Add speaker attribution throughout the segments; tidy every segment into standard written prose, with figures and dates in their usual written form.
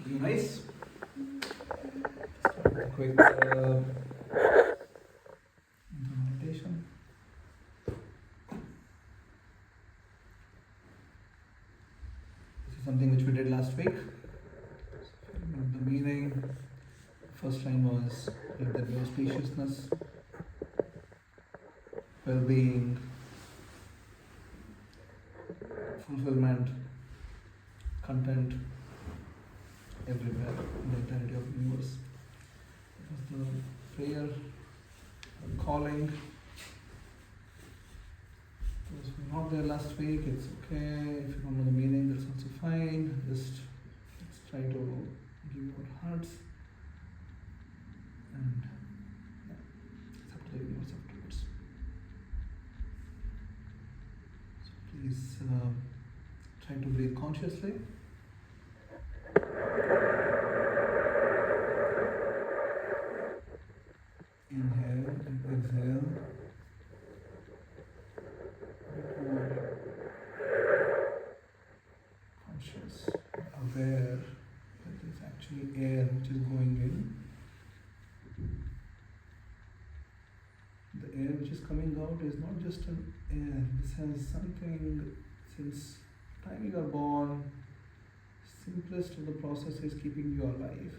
Speaker 1: You nice? Start with a quick meditation. This is something which we did last week. The meaning, first line was let there be auspiciousness, well-being, fulfillment, content everywhere in the entirety of the universe. It was the prayer, the calling. Those who were not there last week, it's okay. If you don't know the meaning, that's also fine. Just let's try to give you our hearts. And yeah, it's up to the universe afterwards. So please try to breathe consciously. Inhale and exhale. Bit more conscious, aware that there's actually air which is going in. The air which is coming out is not just an air. This has something, since the time you are born, simplest of the process is keeping you alive.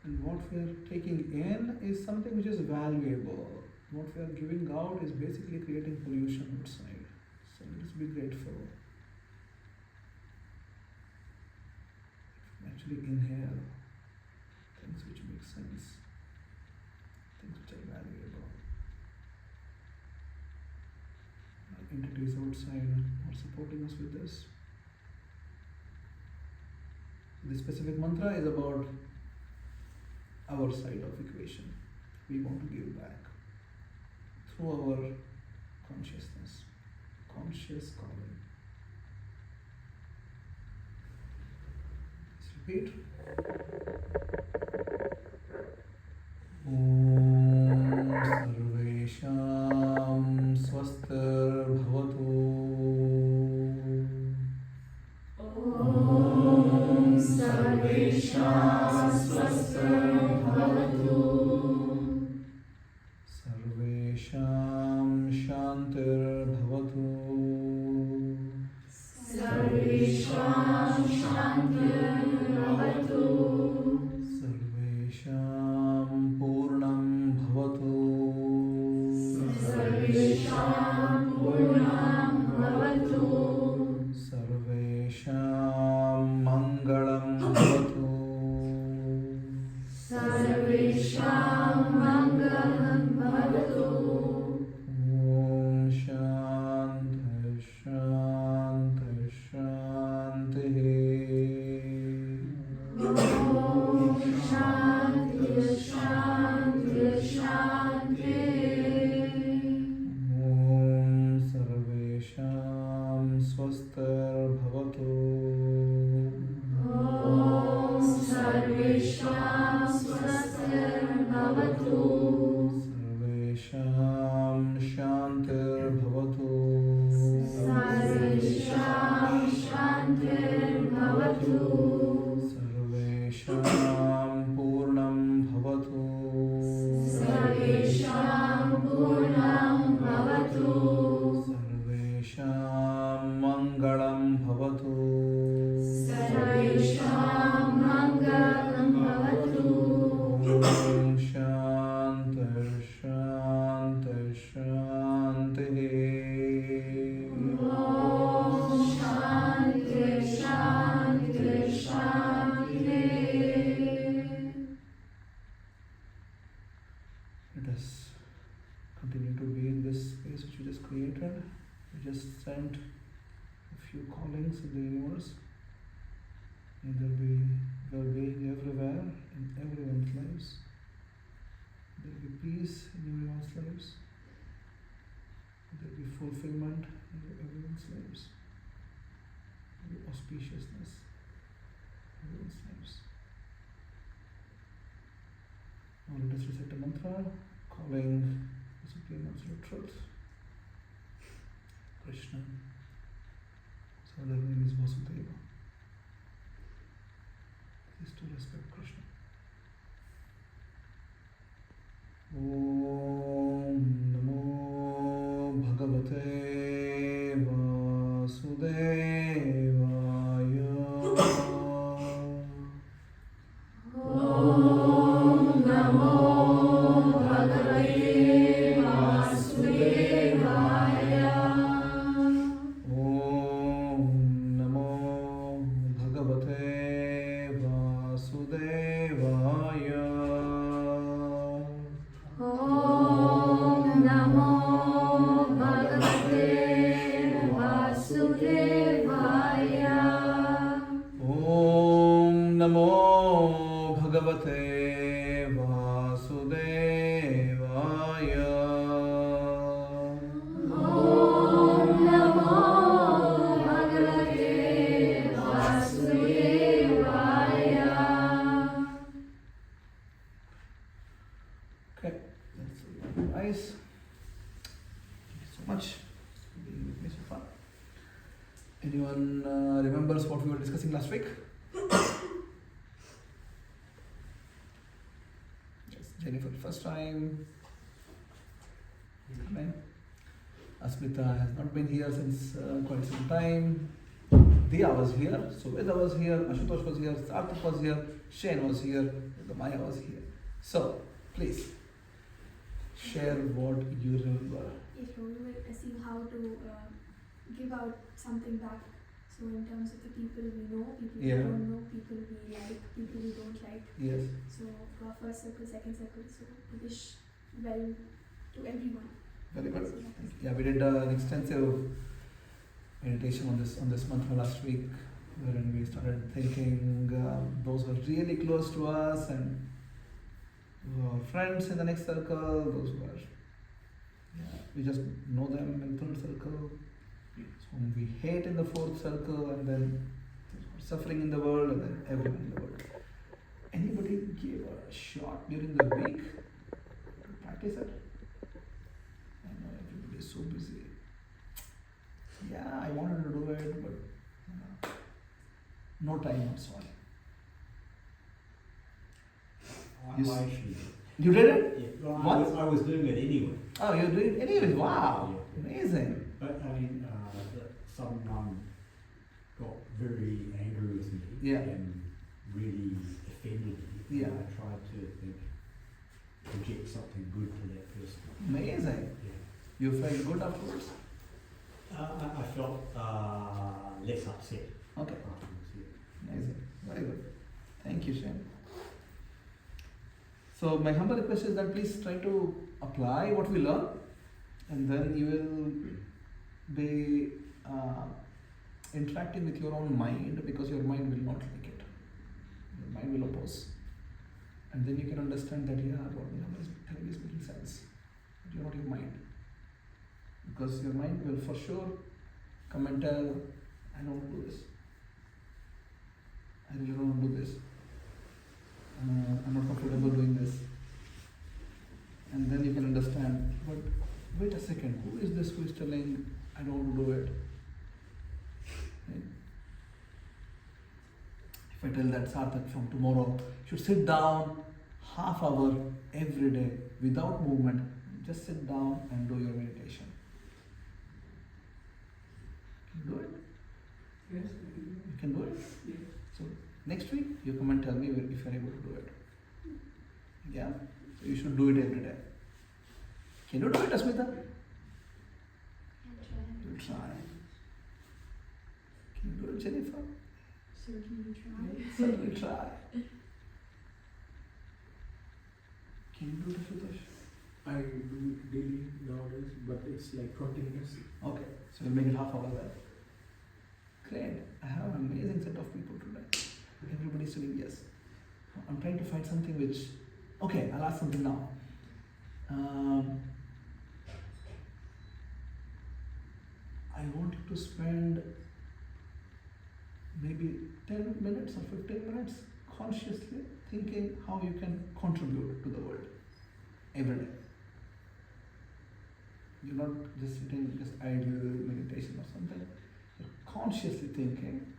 Speaker 1: And what we are taking in is something which is valuable. What we are giving out is basically creating pollution outside. So let's be grateful. Actually inhale things which make sense, things which are valuable. Entities outside are supporting us with this. This specific mantra is about our side of equation. We want to give back through our consciousness, conscious calling. Let's repeat. Om Sarvesham Swastir Bhavatu.
Speaker 2: Om Sarvesham Swastir Bhavatu.
Speaker 1: Sarvesham Shantir Bhavatu.
Speaker 2: Sarvesham Shantir Bhavatu.
Speaker 1: Sarvesham Purnam Bhavatu.
Speaker 2: Sarvesham Purnam Bhavatu.
Speaker 1: Sarvesham Mangalam Bhavatu.
Speaker 2: Sarvesham Mangalam Bhavatu.
Speaker 1: Om Shanti Shanti Shanti.
Speaker 2: Om Shanti Shanti Shanti.
Speaker 1: Om Sarvesham Swastir Bhavatu.
Speaker 2: Om Sarvesham Swastir Bhavatu.
Speaker 1: Sarvesham Shantir Bhavatu.
Speaker 2: Sarvesham Shantir Bhavatu.
Speaker 1: Sarvesham Purnam Bhavatu.
Speaker 2: Sarvesham Purnam Bhavatu.
Speaker 1: Sarvesham Mangalam Bhavatu.
Speaker 2: Sarvesham Mangalam Bhavatu.
Speaker 1: Om Shanti Shanti Shanti.
Speaker 2: Om Shanti Shanti Shanti.
Speaker 1: Let us continue to be in this space which we just created. We just sent a few callings of the universe. May there be well-being everywhere in everyone's lives. There will be peace in everyone's lives. There will be fulfillment in everyone's lives. There will be auspiciousness in everyone's lives. Now let us recite the mantra, calling the Supreme Absolute Truth, Krishna, His other name is Vasudeva. Please to respect Krishna. Om Namo Bhagavate Vasudevaya.
Speaker 2: Om Namo Bhagavate Vasudevaya.
Speaker 1: Om Namo Bhagavate Vasudevaya.
Speaker 2: Om Namo Bhagavate Vasudevaya.
Speaker 1: Om Namo Bhagavate Vasudevaya.
Speaker 2: Om Namo Bhagavate Vasudevaya.
Speaker 1: Okay, that's nice. Thank you so much for being with me so far. Anyone remembers what we were discussing last week? Yes, Jenny for the first time. Amen. Asmita has not been here since quite some time. Diya was here, Suveda was here, Ashutosh was here, Sarthak was here, Shane was here, Maya was here. So, please, share what you remember.
Speaker 3: Yes, we were seeing how to give out something back. So in terms of the people we know, people
Speaker 1: Yeah.
Speaker 3: we don't know, people we like, people we don't like.
Speaker 1: Yes.
Speaker 3: So for our first circle, second circle, so we wish well to everyone.
Speaker 1: Very good.
Speaker 3: So that is-
Speaker 1: Yeah, we did an extensive meditation on this mantra last week, wherein we started thinking those who are really close to us and who are friends in the next circle, those who are we just know them in third circle, whom we hate in the fourth circle, and then those who are suffering in the world, and then everyone in the world. Anybody gave a shot during the week to practice it? I know everybody is so busy. Yeah, I wanted to do it, but no time, I'm sorry. Yes.
Speaker 4: I actually did.
Speaker 1: You did it?
Speaker 4: Yeah, well,
Speaker 1: What?
Speaker 4: I was doing it anyway.
Speaker 1: Oh, you did it anyway. Wow,
Speaker 4: Yeah.
Speaker 1: amazing.
Speaker 4: But I mean, someone got very angry with me
Speaker 1: Yeah.
Speaker 4: and really offended me.
Speaker 1: Yeah.
Speaker 4: And I tried to project something good to that person.
Speaker 1: Amazing.
Speaker 4: Yeah.
Speaker 1: You felt good afterwards?
Speaker 4: I felt less upset
Speaker 1: Okay,
Speaker 4: afterwards. Yeah.
Speaker 1: amazing. Very good. Thank you, Shane. So my humble request is that please try to apply what we learn, and then you will be interacting with your own mind, because your mind will not like it. Your mind will oppose. And then you can understand that, yeah, what Nilambara is telling is making sense. But you're not your mind. Because your mind will for sure come and tell, I don't want to do this. I really don't want to do this. I'm not comfortable doing this. And then you can understand, but wait a second, who is this who is telling I don't want to do it? Right? If I tell that Sarthak from tomorrow should sit down half hour every day without movement, just sit down and do your meditation. Can you do it?
Speaker 5: Yes.
Speaker 1: You can do it?
Speaker 5: Yes.
Speaker 1: So next week you come and tell me if you're able to do it. Yeah? So you should do it every day. Can you do it, Asmita? You try. Can you do it, Jennifer?
Speaker 3: Certainly try.
Speaker 1: Certainly try. Can you do it, Ashutosh?
Speaker 5: I do it daily nowadays, but it's like 20 minutes.
Speaker 1: Okay, so we'll make it half hour then. Great. I have an amazing set of people today. Everybody's saying yes. I'm trying to find something which. Okay, I'll ask something now. I want you to spend maybe 10 minutes or 15 minutes consciously thinking how you can contribute to the world every day. You're not just sitting, just idle meditation or something. You're consciously thinking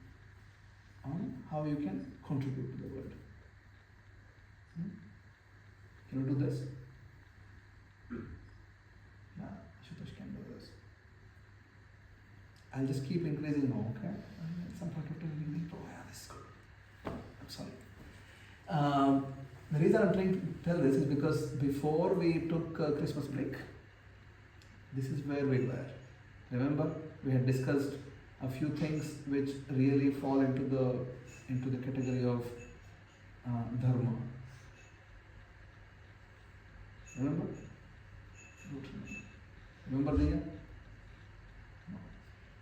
Speaker 1: on how you can contribute to the world. Can you do this? Yeah, Ashutosh can do this. I'll just keep increasing now, okay? And at some point of time, we need to, yeah, this is good. I'm sorry. The reason I'm trying to tell this is because before we took Christmas break, this is where we were. Remember, we had discussed a few things which really fall into the category of dharma. Remember? Remember, Diya?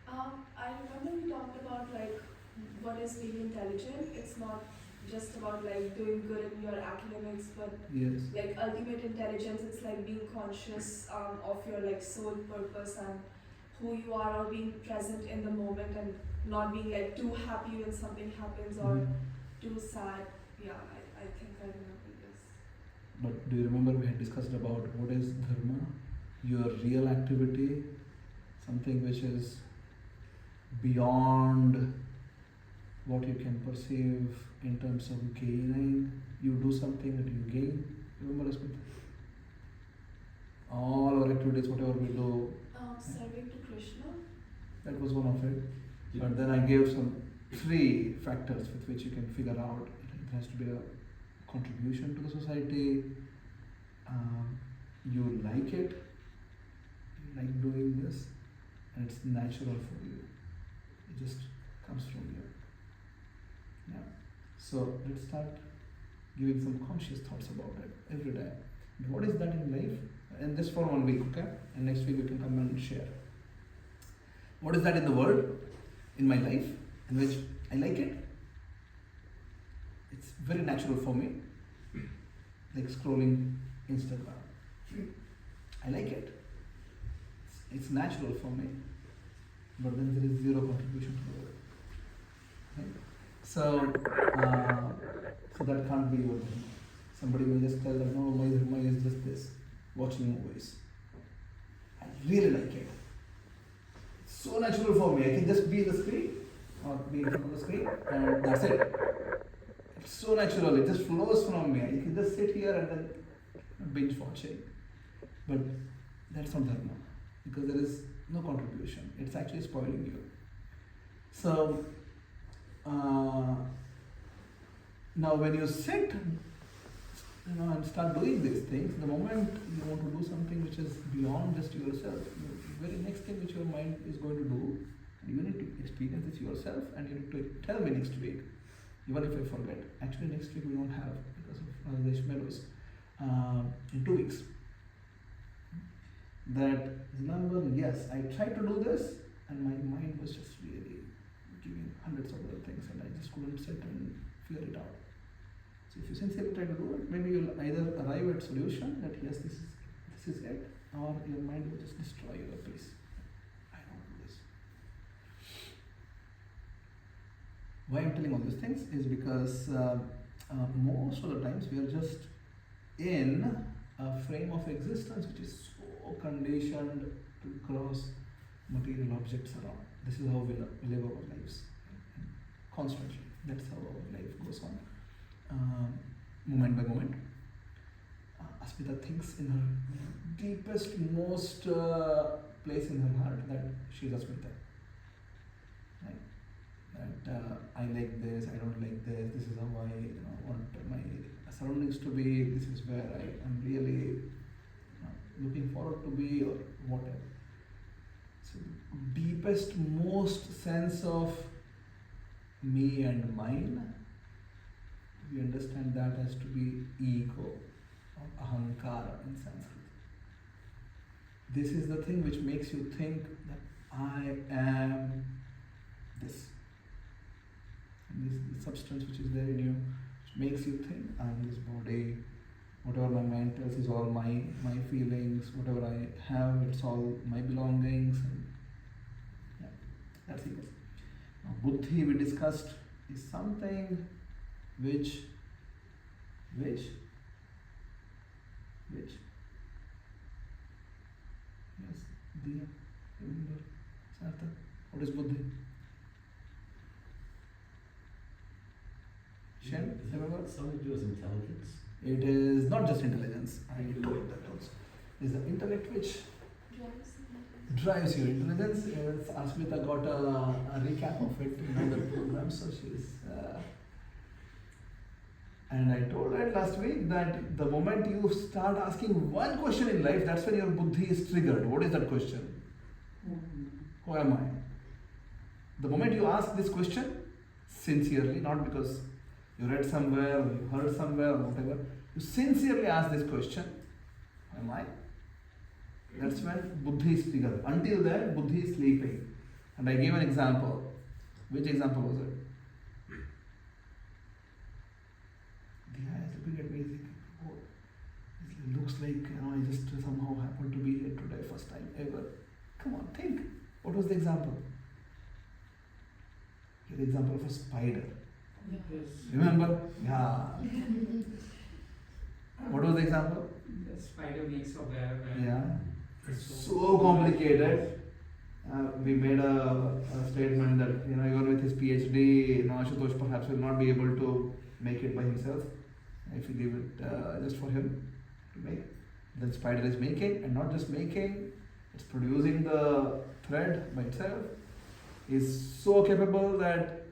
Speaker 6: I remember you talked about like what is being intelligent. It's not just about like doing good in your academics, but
Speaker 1: Yes.
Speaker 6: like ultimate intelligence. It's like being conscious of your like soul purpose and who you are, or being present in the moment and not being like too happy when something happens or too sad. Yeah, I think I remember this.
Speaker 1: But do you remember we had discussed about what is dharma? Your real activity, something which is beyond what you can perceive in terms of gaining. You do something that you gain. Remember, Asmita? All our activities, whatever we do,
Speaker 6: Serving to Krishna.
Speaker 1: that was one of it. But then I gave some 3 factors with which you can figure out it has to be a contribution to the society. You like it, you like doing this, and it's natural for you. It just comes from you. Yeah. So let's start giving some conscious thoughts about it every day. What is that in life? And this for 1 week, okay? And next week we can come and share. What is that in the world, in my life, in which I like it? It's very natural for me, like scrolling Instagram. I like it. It's natural for me, but then there is 0 contribution to the world. Right? So that can't be your dharma. Somebody may just tell that, no, my dharma is just this, watching movies. I really like it. It's so natural for me. I can just be in the screen or be in front of the screen and that's it. It's so natural. It just flows from me. I can just sit here and then binge watching. But that's not dharma because there is no contribution. It's actually spoiling you. So now when you sit, and start doing these things, the moment you want to do something which is beyond just yourself, the very next thing which your mind is going to do, you need to experience this yourself and you need to tell me next week, even if I forget. Actually next week we don't have because of the Ishmaelos. In 2 weeks. That remember, yes, I tried to do this and my mind was just really giving hundreds of other things and I just couldn't sit and figure it out. So if you sincerely try to do it, maybe you'll either arrive at solution that yes, this is it, or your mind will just destroy your peace. I don't do this. Why I'm telling all these things is because most of the times we are just in a frame of existence which is so conditioned to cross material objects around. This is how we live our lives constantly. That's how our life goes on. Moment by moment. Asmita thinks in her deepest, most place in her heart that she's Asmita. Right? That I like this, I don't like this is how I want my surroundings to be, this is where I am really looking forward to be or whatever. So deepest, most sense of me and mine, we understand that as to be ego or ahankara in Sanskrit. This is the thing which makes you think that I am this. And this is the substance which is there in you, which makes you think I am this body, whatever my mind tells is all my feelings, whatever I have, it's all my belongings. And yeah, that's ego. Now, buddhi we discussed is something which yes, Diya, remember, Sartha, what is buddhi? Remember?
Speaker 4: Something to do with intelligence?
Speaker 1: It is not just intelligence. I told that also. It's the intellect which drives your intelligence. Asmita got a recap of it in another program, so she's. And I told her last week that the moment you start asking one question in life, that's when your buddhi is triggered. What is that question? Who am I? The moment you ask this question sincerely, not because you read somewhere, or you heard somewhere, or whatever, you sincerely ask this question, who am I? That's when buddhi is triggered. Until then, buddhi is sleeping. And I gave an example. Which example was it? Diya is looking at me thinking, oh, it looks like I just somehow happened to be here today, first time ever. Come on, think. What was the example? The example of a spider. Remember? Yeah. What was the example?
Speaker 7: The spider makes a web.
Speaker 1: Yeah. It's so complicated. We made a statement that even with his PhD, Ashutosh perhaps will not be able to make it by himself. If you give it just for him to make, then spider is making, and not just making, it's producing the thread by itself. Is so capable that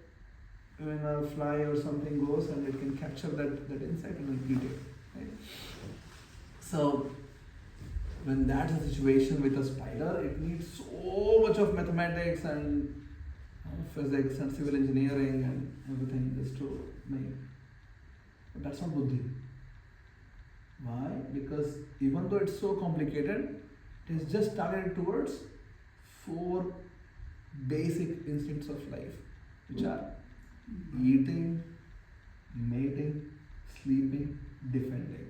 Speaker 1: when a fly or something goes and it can capture that insect and then eat it. Right? So when that's the situation with a spider, it needs so much of mathematics and physics and civil engineering and everything just to make. But that's not buddhi. Why? Because even though it's so complicated, it is just targeted towards 4 basic instincts of life, which are eating, mating, sleeping, defending.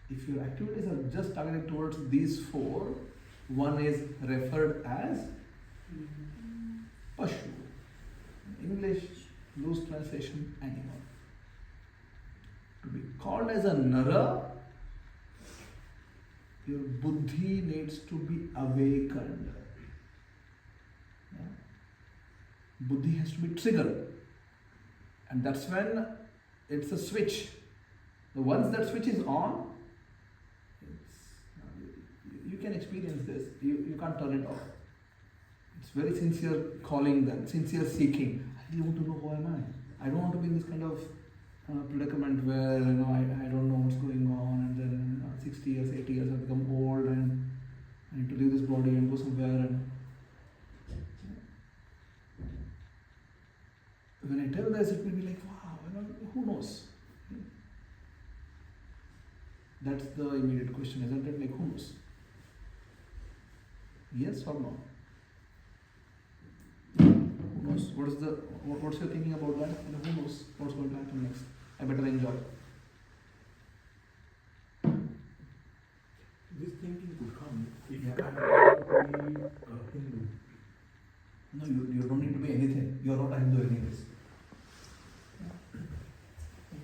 Speaker 1: If your activities are just targeted towards these 4, one is referred as Pashu. In English, loose translation, animal. To be called as a Nara, your buddhi needs to be awakened. Yeah? Buddhi has to be triggered. And that's when it's a switch. Once that switch is on, you can experience this. You can't turn it off. It's very sincere calling them, sincere seeking. I really want to know who am I. I don't want to be in this kind of predicament where I don't know what's going on, and then 60 years, 80 years I've become old and I need to leave this body and go somewhere. And when I tell this, it will be like, wow, who knows? That's the immediate question, isn't it? Like, who knows? Yes or no? Who knows? What's your thinking about that? Who knows what's going to happen next? I better enjoy.
Speaker 5: This thinking could come if you are be a Hindu.
Speaker 1: No, you don't need to be anything. You are not a Hindu anyways.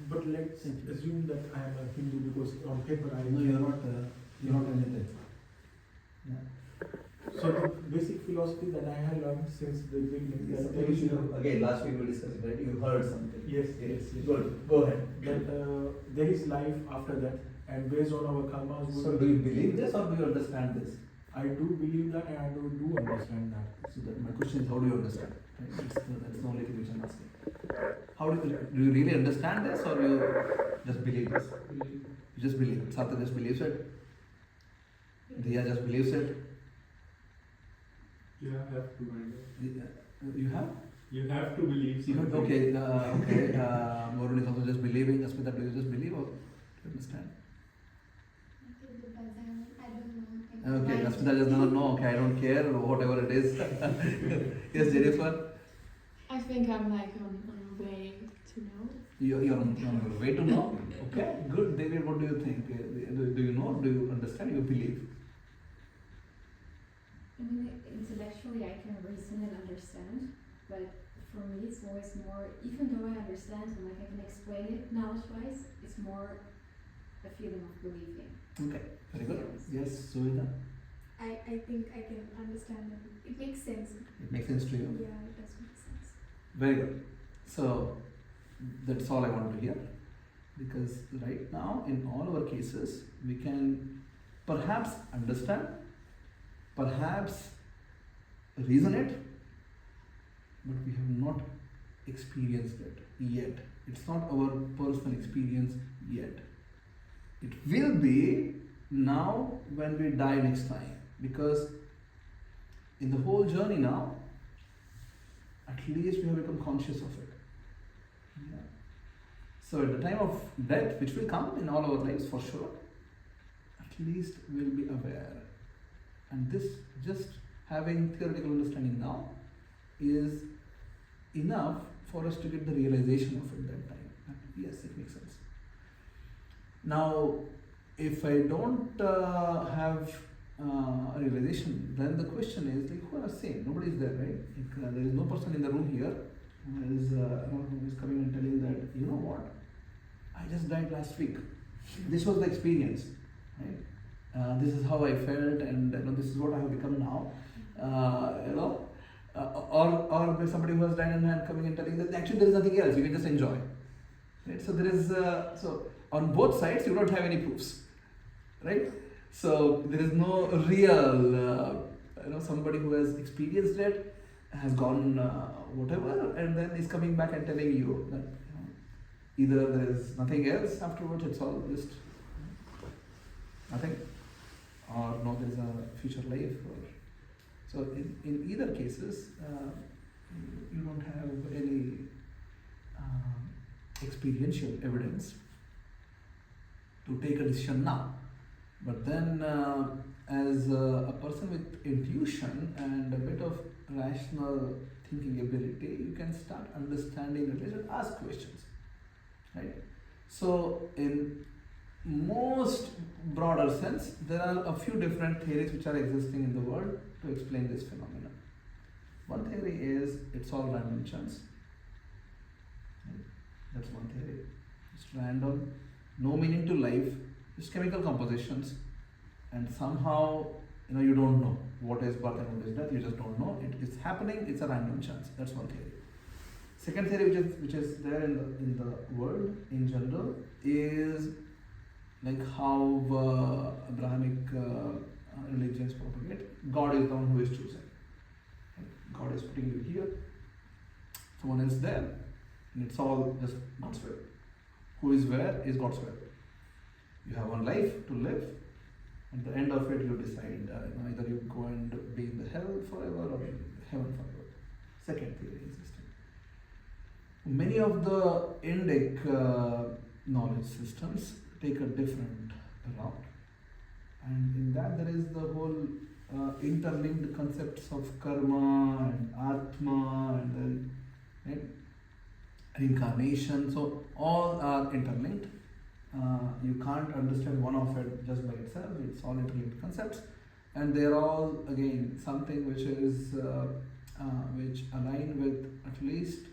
Speaker 5: But let's assume that I am a Hindu because on paper I am.
Speaker 1: No, you're not anything. Yeah.
Speaker 5: So the basic philosophy that I have learned since the beginning.
Speaker 1: Yes,
Speaker 5: that there is
Speaker 1: again, last week we discussed it, right? You heard something.
Speaker 5: Yes.
Speaker 1: Good. Go ahead.
Speaker 5: That there is life after that, and based on our karmas.
Speaker 1: So do you believe this or do you understand this?
Speaker 5: I do believe that, and I do understand that.
Speaker 1: So that my question is, how do you understand? Right? That's the only thing which I'm asking. How do you really understand this, or you just believe this? You just believe it. Satya just believes it. Diya just believes it.
Speaker 5: You have to mind it.
Speaker 1: You have?
Speaker 5: You have to believe.
Speaker 1: Okay. Okay. Varun is also just believing. Asmita, do you just believe or do you understand?
Speaker 2: I don't know.
Speaker 1: Okay, Asmita just doesn't know. Okay, I don't care, whatever it is. Yes, Jennifer?
Speaker 8: I think I'm like on a way to know.
Speaker 1: You're on your way to know? Okay, good. David, what do you think? Do you know? Do you understand? You believe?
Speaker 2: I mean, intellectually I can reason and understand, but for me it's always more, even though I understand and like I can explain it knowledge-wise, it's more a feeling of believing.
Speaker 1: Okay, very good. Yes, Suvita?
Speaker 3: I think I can understand it. It makes sense.
Speaker 1: It makes sense to you?
Speaker 3: Yeah, it does make sense.
Speaker 1: Very good. So, that's all I wanted to hear. Because right now, in all our cases, we can perhaps understand, perhaps reason it, but we have not experienced it yet. It's not our personal experience yet. It will be now when we die next time, because in the whole journey now, at least we have become conscious of it. Yeah. So at the time of death, which will come in all our lives for sure, at least we'll be aware. And this, just having theoretical understanding now, is enough for us to get the realization of it that time. And yes, it makes sense. Now, if I don't have a realization, then the question is like, who are sane? Nobody is there, right? Like, there is no person in the room here who is coming and telling that, you know what, I just died last week. This was the experience, right? This is how I felt, and this is what I have become now. Or somebody who has died and coming and telling that actually there is nothing else. You can just enjoy, right? So there is so on both sides you don't have any proofs, right? So there is no real somebody who has experienced it, has gone whatever, and then is coming back and telling you that either there is nothing else afterwards, it's all just nothing, or no, there is a future life. So in either cases, you don't have any experiential evidence to take a decision now. But then, as a person with intuition and a bit of rational thinking ability, you can start understanding the relation, ask questions, right? So in most broader sense, there are a few different theories which are existing in the world to explain this phenomenon. One theory is it's all random chance. Right? That's one theory. It's random, no meaning to life, just chemical compositions, and somehow you don't know what is birth and what is death. You just don't know. It's happening. It's a random chance. That's one theory. Second theory, which is there in the world in general, is like how Abrahamic religions propagate. God is the one who is choosing. God is putting you here. Someone else there, and it's all just God's will. Who is where is God's will. You have one life to live. At the end of it, you decide either you go and be in the hell forever or in heaven forever. Second theory existing. Many of the Indic knowledge systems take a different route, and in that there is the whole interlinked concepts of karma and atma and then reincarnation. So all are interlinked. You can't understand one of it just by itself. It's all interlinked concepts, and they're all again something which is which align with at least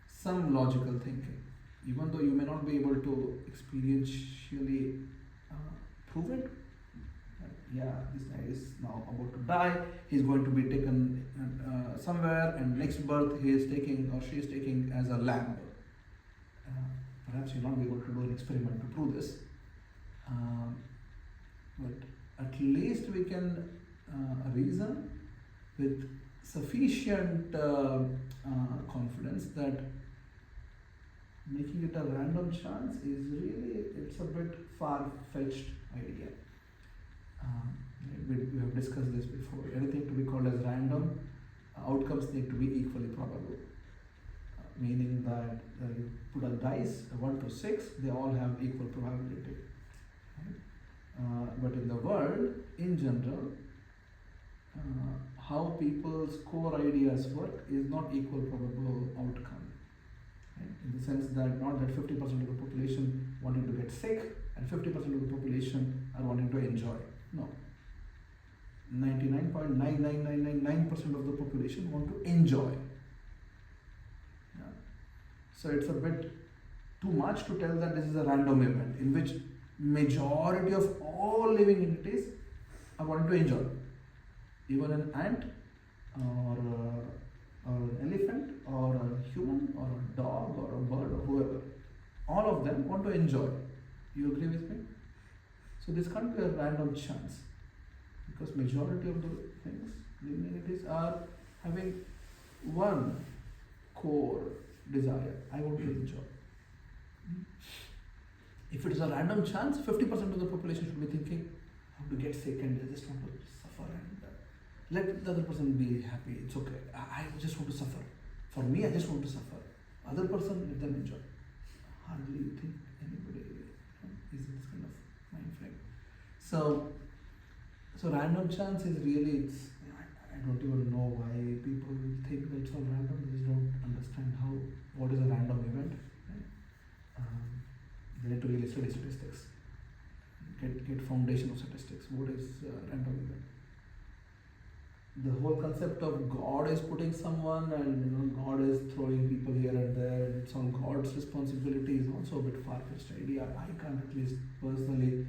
Speaker 1: some logical thinking, even though you may not be able to experientially prove it. Yeah, this guy is now about to die. He's going to be taken somewhere, and next birth he is taking or she is taking as a lamb. Perhaps you'll not be able to do an experiment to prove this, but at least we can reason with sufficient confidence that making it a random chance is really, it's a bit far-fetched idea. We have discussed this before. Anything to be called as random, outcomes need to be equally probable. Meaning that you put a dice, 1 to 6, they all have equal probability. Right? But in the world, in general, how people's core ideas work is not equal probable outcome. Right? In the sense that not that 50% of the population wanting to get sick and 50% of the population are wanting to enjoy. No. 99.99999% of the population want to enjoy. So it's a bit too much to tell that this is a random event in which majority of all living entities are wanting to enjoy. Even an ant or an elephant or a human or a dog or a bird or whoever. all of them want to enjoy. You agree with me? So this can't be a random chance, because majority of the things, the humanities are having one core desire: I want to enjoy. If it is a random chance, 50% of the population should be thinking, I want to get sick and I just want to suffer and let the other person be happy. It's okay. I just want to suffer. For me, I just want to suffer. Other person, let them enjoy. Hardly you think anybody is in this kind of mind frame. So random chance is really, I don't even know why people think that it's all random. They just don't understand what is a random event. Right? They need to really study statistics. Get foundation of statistics. What is random event? The whole concept of God is putting someone, and God is throwing people here and there, and it's all God's responsibility, is also a bit far-fetched idea. I can't at least personally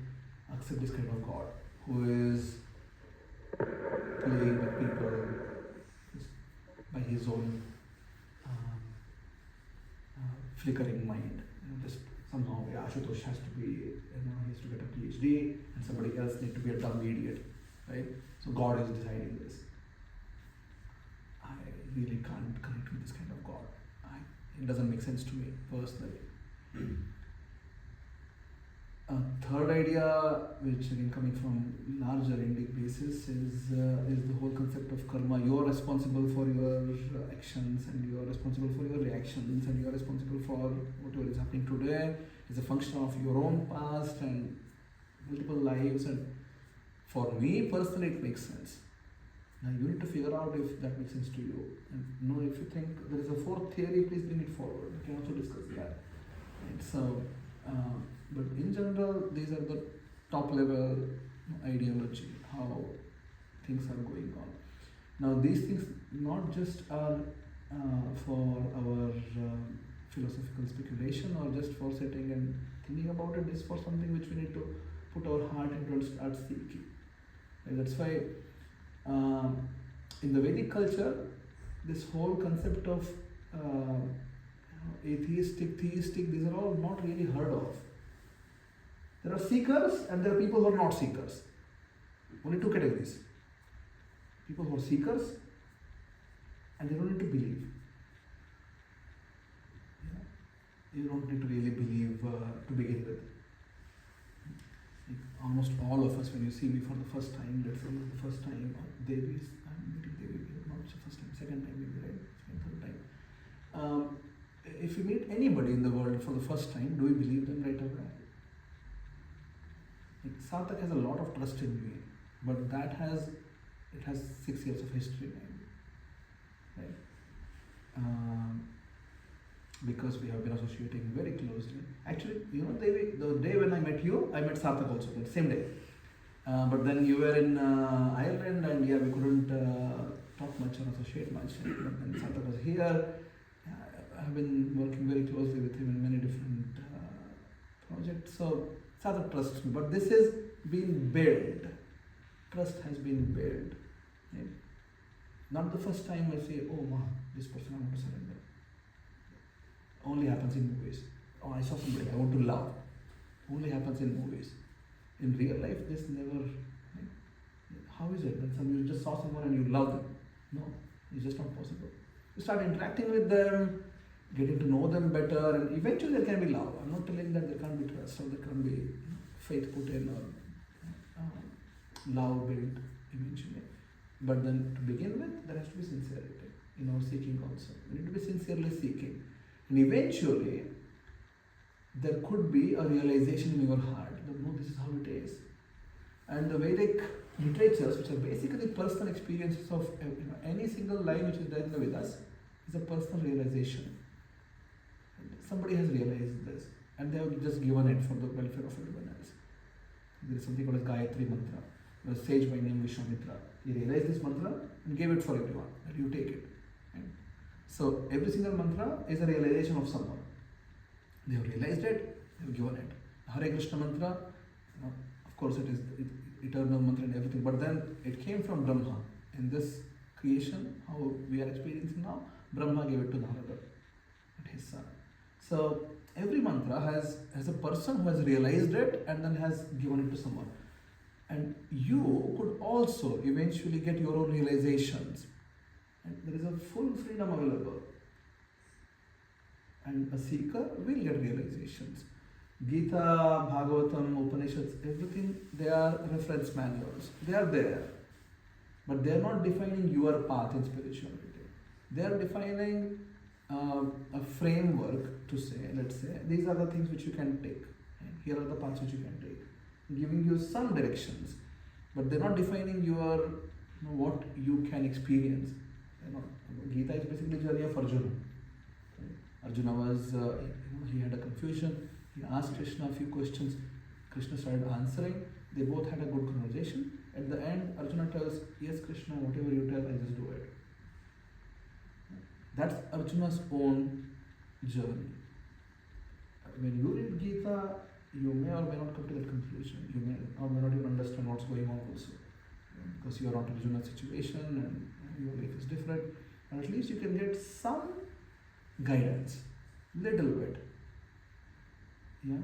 Speaker 1: accept this kind of God who is playing with people by his own flickering mind. Just somehow Ashutosh has to be, he has to get a PhD, and somebody else need to be a dumb idiot, right? So God is deciding this. I really can't connect with this kind of God. It doesn't make sense to me personally. A third idea, which again coming from larger Indic basis, is the whole concept of karma. You are responsible for your actions, and you are responsible for your reactions, and you are responsible for whatever is happening today. It's a function of your own past and multiple lives. And for me personally, it makes sense. Now you need to figure out if that makes sense to you. And if you think there is a fourth theory, please bring it forward. We can also discuss that. Right? So, but in general, these are the top level ideology, how things are going on. Now these things not just are for our philosophical speculation or just for sitting and thinking about it. It's for something which we need to put our heart into and start seeking. Right? That's why in the Vedic culture, this whole concept of atheistic, theistic, these are all not really heard of. There are seekers and there are people who are not seekers. Only two categories. People who are seekers and they don't need to believe. You don't need to really believe to begin with. Almost all of us, when you see me for the first time, let's say the first time, Devi, I'm meeting Devi, not the first time, second time maybe, right? Second, third time. If you meet anybody in the world for the first time, do you believe them right away? Sarthak has a lot of trust in me, but it has 6 years of history maybe, right? Because we have been associating very closely. Actually, Devi, the day when I met you, I met Sarthak also, the same day. But then you were in Ireland, and we couldn't talk much or associate much. But then Sarthak was here. I have been working very closely with him in many different projects. So Sarthak trusts me. But this has been built. Trust has been built. Right? Not the first time I say, oh wow, this person I want to surrender. Only happens in movies. Oh, I saw somebody I want to love. Only happens in movies. In real life, this never. Right? How is it when you just saw someone and you love them? No, it's just not possible. You start interacting with them, getting to know them better, and eventually there can be love. I'm not telling that there can't be trust or there can't be faith put in or love built eventually. But then to begin with, there has to be sincerity in our seeking also. We need to be sincerely seeking. And eventually, there could be a realization in your heart that no, this is how it is. And the Vedic literatures, which are basically personal experiences of any single line which is there in the Vedas, is a personal realization. And somebody has realized this, and they have just given it for the welfare of everyone else. There is something called as Gayatri mantra. A sage by name Vishwamitra. He realized this mantra and gave it for everyone, that you take it. Right? So every single mantra is a realization of someone. They have realized it, they have given it. Hare Krishna mantra, of course it is eternal mantra and everything, but then it came from Brahma. In this creation, how we are experiencing now, Brahma gave it to Narada, his son. So every mantra has a person who has realized it and then has given it to someone. And you could also eventually get your own realizations. And there is a full freedom available. And a seeker will get realizations. Gita, Bhagavatam, Upanishads, everything, they are reference manuals. They are there. But they are not defining your path in spirituality. They are defining a framework to say, let's say, these are the things which you can take. And here are the paths which you can take. Giving you some directions. But they're not defining your, what you can experience. Gita is basically the journey of Arjuna. Arjuna was, he had a confusion. He asked Krishna a few questions. Krishna started answering. They both had a good conversation. At the end, Arjuna tells, yes, Krishna, whatever you tell, I just do it. That's Arjuna's own journey. When you read Gita, you may or may not come to that conclusion. You may or may not even understand what's going on also. Because you are not in Arjuna's situation and your life is different. But at least you can get some guidance. Little bit. Yeah.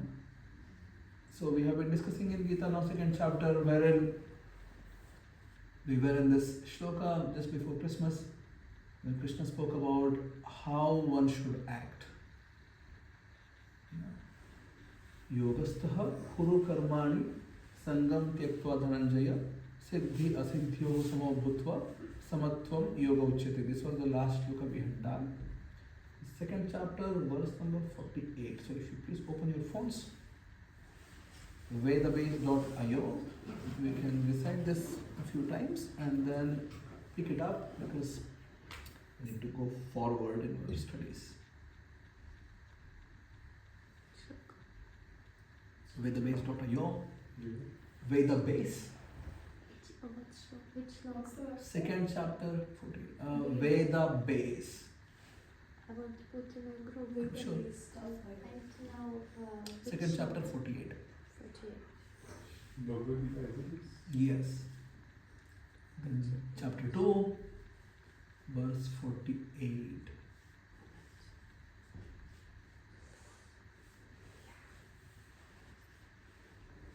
Speaker 1: So we have been discussing in Gita now, second chapter, wherein we were in this shloka just before Christmas, when Krishna spoke about how one should act. Yogastaha kuru karmani sangam tyaktva dhananjaya siddhi asiddhyo samo bhutva samatvam yoga uchyate. This was the last shloka we had done. Second chapter, verse number 48. So if you please open your phones. Vedabase.io. We can recite this a few times and then pick it up because we need to go forward in our studies. Vedabase.io. Vedabase.
Speaker 8: Which
Speaker 3: What's the website?
Speaker 1: Second chapter, 40. Vedabase.
Speaker 8: I want to put in a group.
Speaker 1: Sure.
Speaker 8: Now,
Speaker 1: Second chapter, 48.
Speaker 8: 48.
Speaker 4: Bhagavad-gita, is it?
Speaker 1: Yes. Then chapter 2, verse 48.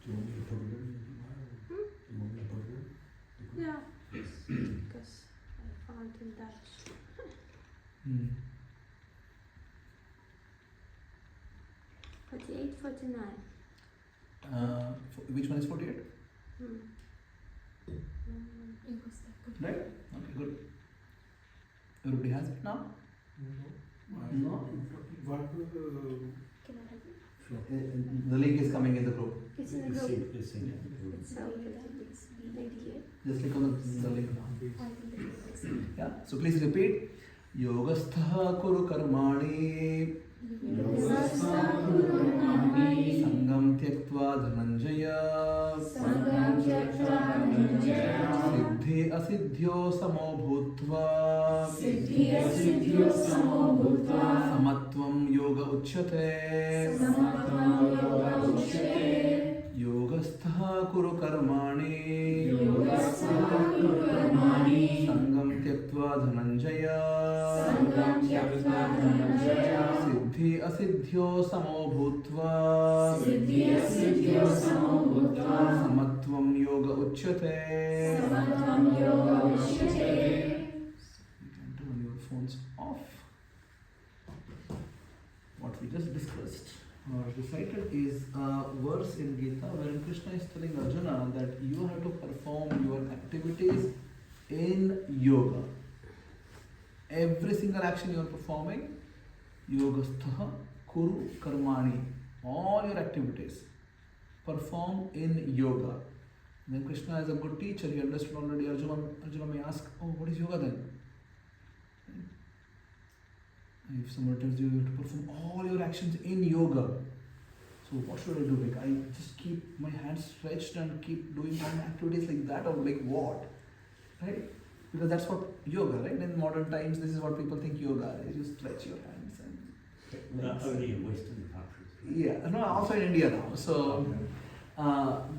Speaker 4: Do you want me to put it in? Do you want me to put it in?
Speaker 8: Yeah, because I found in Dutch.
Speaker 1: Hmm.
Speaker 8: 48, 49.
Speaker 1: Which one is 48?
Speaker 8: Hmm.
Speaker 2: It was that good.
Speaker 1: Right? Okay, good. Everybody has it now?
Speaker 5: No. What
Speaker 3: Can I help you?
Speaker 1: The link is coming in the group.
Speaker 8: It's in the
Speaker 4: It's
Speaker 8: group.
Speaker 4: it's in it.
Speaker 8: It's
Speaker 3: Sorry,
Speaker 8: open.
Speaker 3: it's BDA.
Speaker 1: Just click on the link now.
Speaker 3: I think it is.
Speaker 1: Yeah. So please repeat. Yogastha kuru karmani sangam tyaktva dhananjaya siddhi asiddhyo samo bhutva samatvam yoga uchyate yogastha kuru karmani sangam tyaktva dhananjaya siddhi asiddhyo samo bhutva samatvam yoga uchyate. You can turn your phones off. What we just discussed or recited is a verse in Gita wherein Krishna is telling Arjuna that you have to perform your activities in yoga. Every single action you are performing, yogastha kuru karmani, all your activities perform in yoga. Then Krishna is a good teacher, he understood already. Arjuna may ask, oh, what is yoga then? If someone tells you have to perform all your actions in yoga, so what should I do? Like I just keep my hands stretched and keep doing my activities like that, or like what? Right? Because that's what yoga, right? In modern times, this is what people think yoga is. You stretch your hands and legs.
Speaker 4: Only in Western countries.
Speaker 1: Yeah, no, also in India now. So,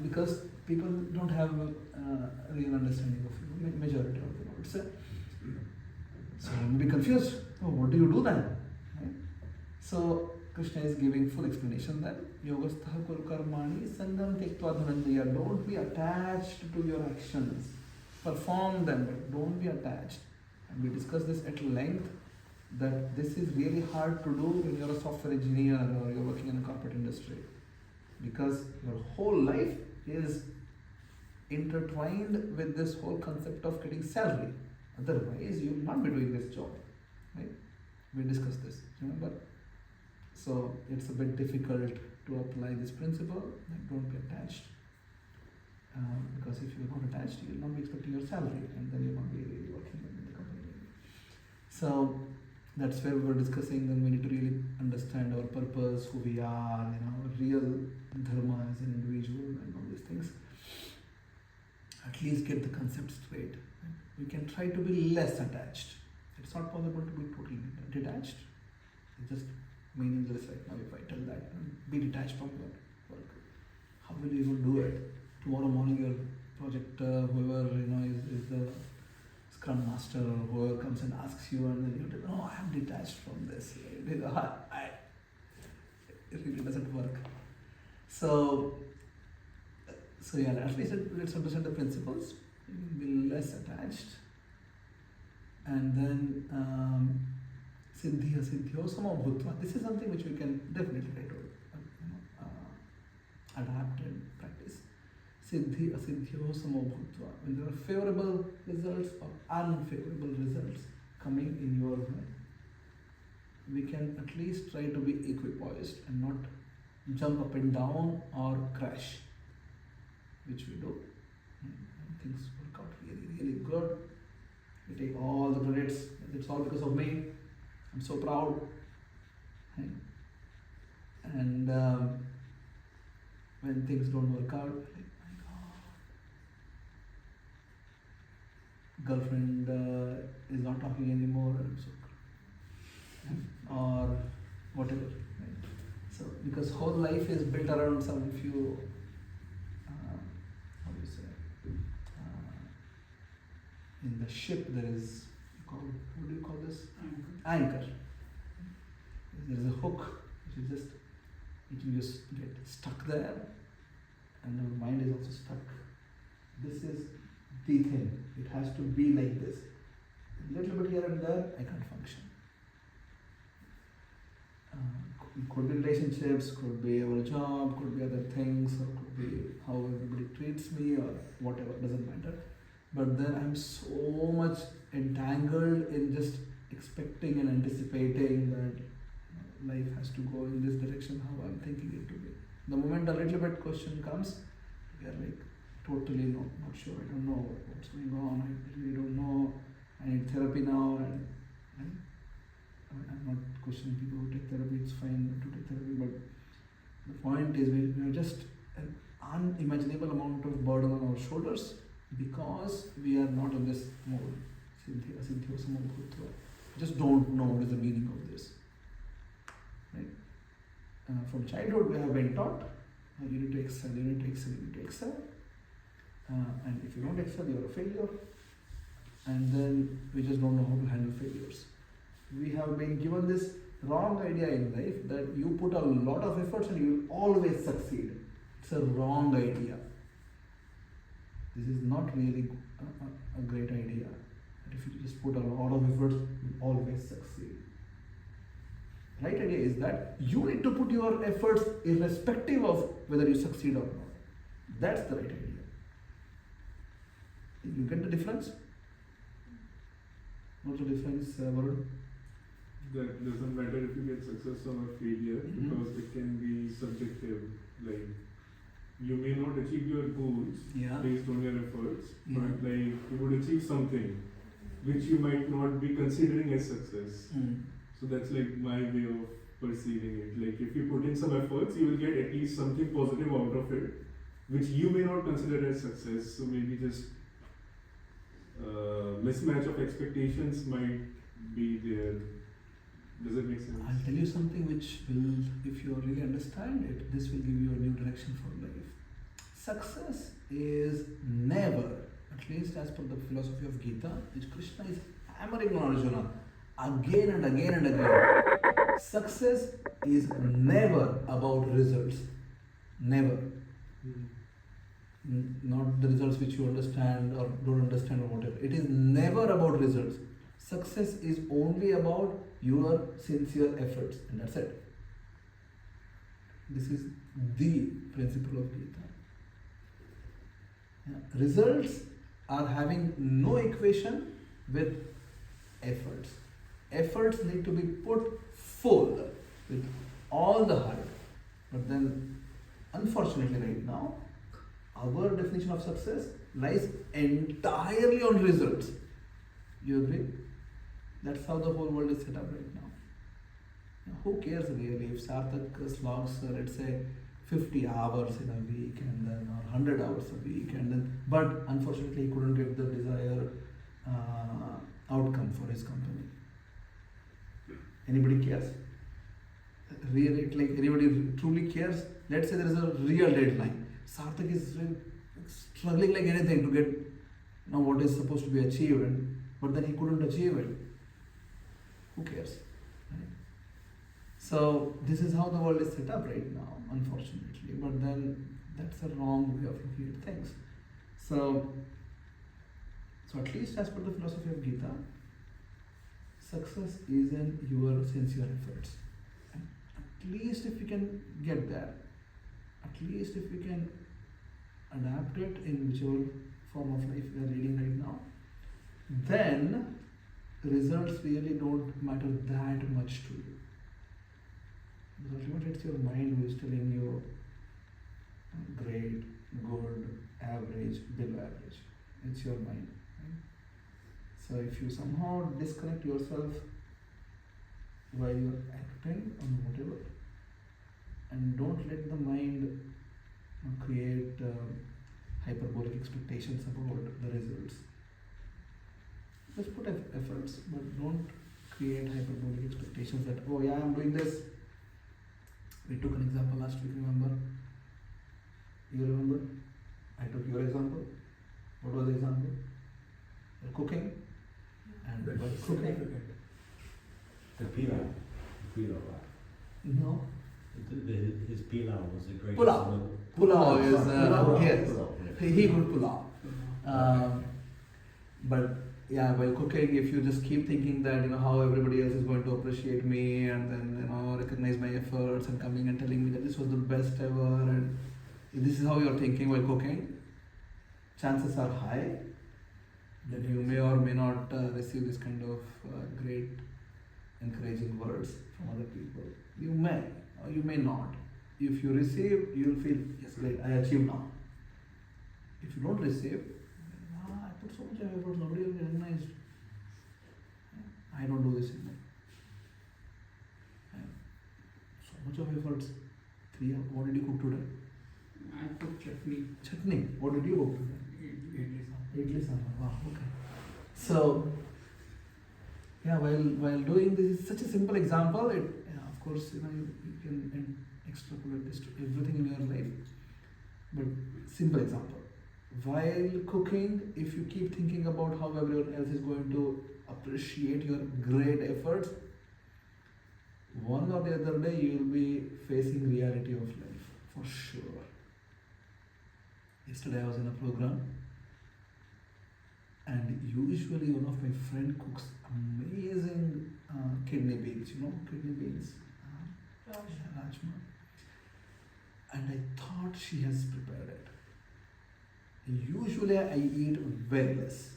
Speaker 1: because people don't have real understanding of majority of the world. So you may be confused. Oh, what do you do then? Right? So Krishna is giving full explanation then. Yogastha kul karmani sangam tyaktva dhananjaya. Don't be attached to your actions. Perform them, but don't be attached. And we discussed this at length, that this is really hard to do when you're a software engineer or you're working in a corporate industry. Because your whole life is intertwined with this whole concept of getting salary. Otherwise, you will not be doing this job. Right? We discussed this, remember? So it's a bit difficult to apply this principle, like don't be attached. Because if you're not attached, you will not be expecting your salary, and then you'll not be really working in the company. So that's where we were discussing that we need to really understand our purpose, who we are, real dharma as an individual, and all these things. At least get the concept straight. Right? We can try to be less attached. It's not possible to be totally detached. It's just meaningless right now if I tell that. Be detached from your work. How will you even do it? Tomorrow morning your project, whoever is the Scrum Master or whoever comes and asks you, and then you tell, no, I am detached from this. It really doesn't work. So yeah, at least let's understand the principles. Be less attached. And then siddhi asiddhyo samabhutva. This is something which we can definitely try to adapt and practice. Siddhi asiddhyo samabhutva. When there are favorable results or unfavorable results coming in your way, we can at least try to be equipoised and not jump up and down or crash, which we do. And things work out really, really good. We take all the credits. It's all because of me. I'm so proud. And when things don't work out, like, my God, girlfriend is not talking anymore. I'm so proud. Or whatever. Right? So because whole life is built around some few. In the ship there is, what do you call this? Anchor. There is a hook which is just, it will just get stuck there, and our mind is also stuck. This is the thing. It has to be like this. A little bit here and there, I can't function. Could be relationships, could be our job, could be other things, or could be how everybody treats me, or whatever, doesn't matter. But then I'm so much entangled in just expecting and anticipating that life has to go in this direction, how I'm thinking it to be. The moment a little bit question comes, we are like totally not sure. I don't know what's going on. I really don't know. I need therapy now. And I'm not questioning people who take therapy. It's fine to take therapy, but the point is we are just an unimaginable amount of burden on our shoulders, because we are not in this mode. Just don't know what is the meaning of this. Right? From childhood we have been taught, you need to excel, you need to excel, you need to excel. And if you don't excel, you are a failure. And then we just don't know how to handle failures. We have been given this wrong idea in life that you put a lot of efforts and you will always succeed. It's a wrong idea. This is not really a great idea. That if you just put a lot of efforts, you will always succeed. Right idea is that you need to put your efforts irrespective of whether you succeed or not. That's the right idea. You get the difference? What's the difference, Varun?
Speaker 9: That doesn't matter if you get success or failure, because it can be subjective. Like, you may not achieve your goals based on your efforts, but like you would achieve something which you might not be considering as success. So that's like my way of perceiving it. Like, if you put in some efforts, you will get at least something positive out of it, which you may not consider as success. So maybe just mismatch of expectations might be there. Does it make sense?
Speaker 1: I'll tell you something which will, if you really understand it, this will give you a new direction for life. Success is never, at least as per the philosophy of Gita, which Krishna is hammering on Arjuna again and again and again. Success is never about results. Never. Not the results which you understand or don't understand or whatever. It is never about results. Success is only about your sincere efforts, and that's it. This is the principle of Gita. Yeah. Results are having no equation with efforts. Efforts need to be put full with all the heart. But then, unfortunately, right now, our definition of success lies entirely on results. You agree? That's how the whole world is set up right now. Now, who cares really if Sarthak slogs, let's say, 50 hours in a week and then, or 100 hours a week, and then, but unfortunately he couldn't get the desired outcome for his company. Anybody cares? Really, like anybody truly cares? Let's say there is a real deadline. Sarthak is really struggling like anything to get what is supposed to be achieved, but then he couldn't achieve it. Who cares? Right? So this is how the world is set up right now, unfortunately. But then that's a wrong way of looking at things. So at least as per the philosophy of Gita, success is in your sincere efforts. And at least if we can get there, at least if we can adapt it in whichever form of life we are leading right now, then results really don't matter that much to you. Because ultimately it's your mind who is telling you great, good, average, below average. It's your mind. Right? So if you somehow disconnect yourself while you're acting on whatever, and don't let the mind create hyperbolic expectations about the results. Just put efforts, but don't create hyperbolic expectations that, oh yeah, I'm doing this. We took an example last week, remember? You remember? I took your example. What was the example? You're cooking. And by cooking.
Speaker 4: The pilau.
Speaker 1: No.
Speaker 4: His pilau was the greatest.
Speaker 1: Pulao is, yes, he good pulao. But yeah, while cooking, if you just keep thinking that, how everybody else is going to appreciate me and then, recognize my efforts and coming and telling me that this was the best ever, and if this is how you're thinking while cooking, chances are high that you may or may not receive this kind of great encouraging words from other people. You may or you may not. If you receive, you'll feel, yes, great, I achieved now. If you don't receive, I put so much effort, nobody will recognize. I don't do this anymore. So much of efforts. Priya, what did you cook today?
Speaker 7: I cook chutney.
Speaker 1: Chutney. What did you cook today? Idli sambar. Wow, okay. So, yeah, while doing this, is such a simple example. Of course, you can extrapolate this to everything in your life. But simple example. While cooking, if you keep thinking about how everyone else is going to appreciate your great efforts, one or the other day you will be facing reality of life, for sure. Yesterday I was in a program, and usually one of my friend cooks amazing kidney beans, kidney beans, rajma. And I thought she has prepared it. Usually I eat very less,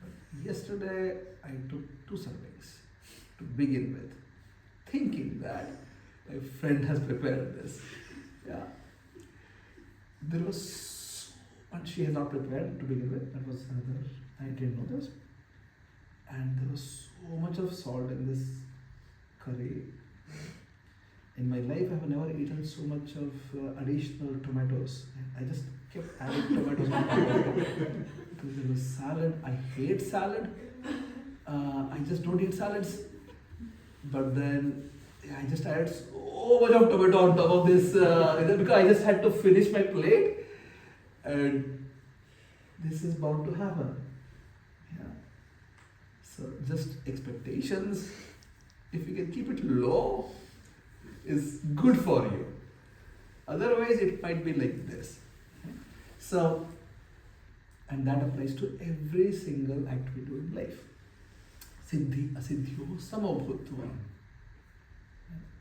Speaker 1: but yesterday I took 2 servings to begin with, thinking that my friend has prepared this. Yeah. There was so much she has not prepared to begin with. That was another, I didn't know this. And there was so much of salt in this curry. In my life, I have never eaten so much of additional tomatoes. I just kept adding tomatoes on top of it. Because there was salad. I hate salad. I just don't eat salads. But then I just added so much of tomato on top of this because I just had to finish my plate. And this is bound to happen. Yeah. So just expectations, if we can keep it low, is good for you. Otherwise, it might be like this. So, and that applies to every single act we do in life. Siddhi asiddhyo samabhutva.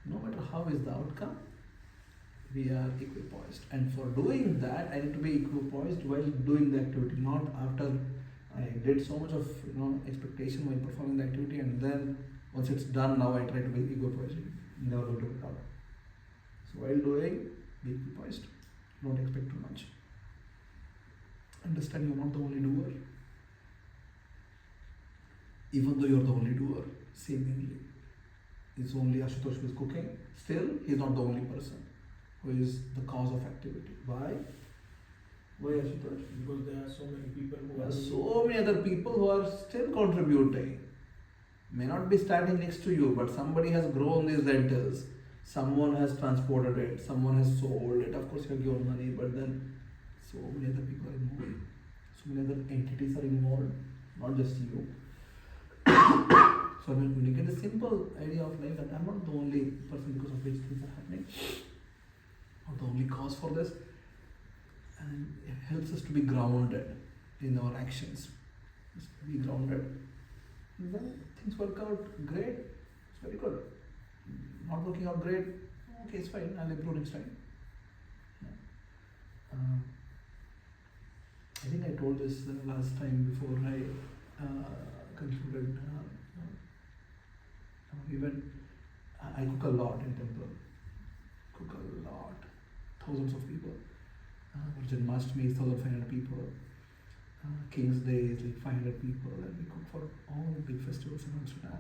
Speaker 1: No matter how is the outcome, we are equipoised. And for doing that, I need to be equipoised while doing the activity, not after I did so much of expectation while performing the activity, and then once it's done, now I try to be equipoised. Never going to work out. So while doing, be equipoised. Don't expect too much. Understand you're not the only doer. Even though you're the only doer, seemingly. It's only Ashutosh who is cooking. Still, he's not the only person who is the cause of activity. Why? Why Ashutosh?
Speaker 5: Because there are so many people who
Speaker 1: There
Speaker 5: are
Speaker 1: are so many other people who are still contributing. May not be standing next to you, but somebody has grown these lentils. Someone has transported it. Someone has sold it. Of course, you have given money, but then so many other people are involved. So many other entities are involved, not just you. So when you get a simple idea of life that I'm not the only person because of which things are happening, not the only cause for this, and it helps us to be grounded in our actions. Just be grounded. And then things work out great. It's very good. Not working out great, okay, it's fine. I'll improve next time. I think I told this the last time before I concluded. Even I cook a lot in temple. Cook a lot. Thousands of people. Janmashtami is 1,500 people. King's Day is like 500 people, and we cook for all the big festivals in Amsterdam.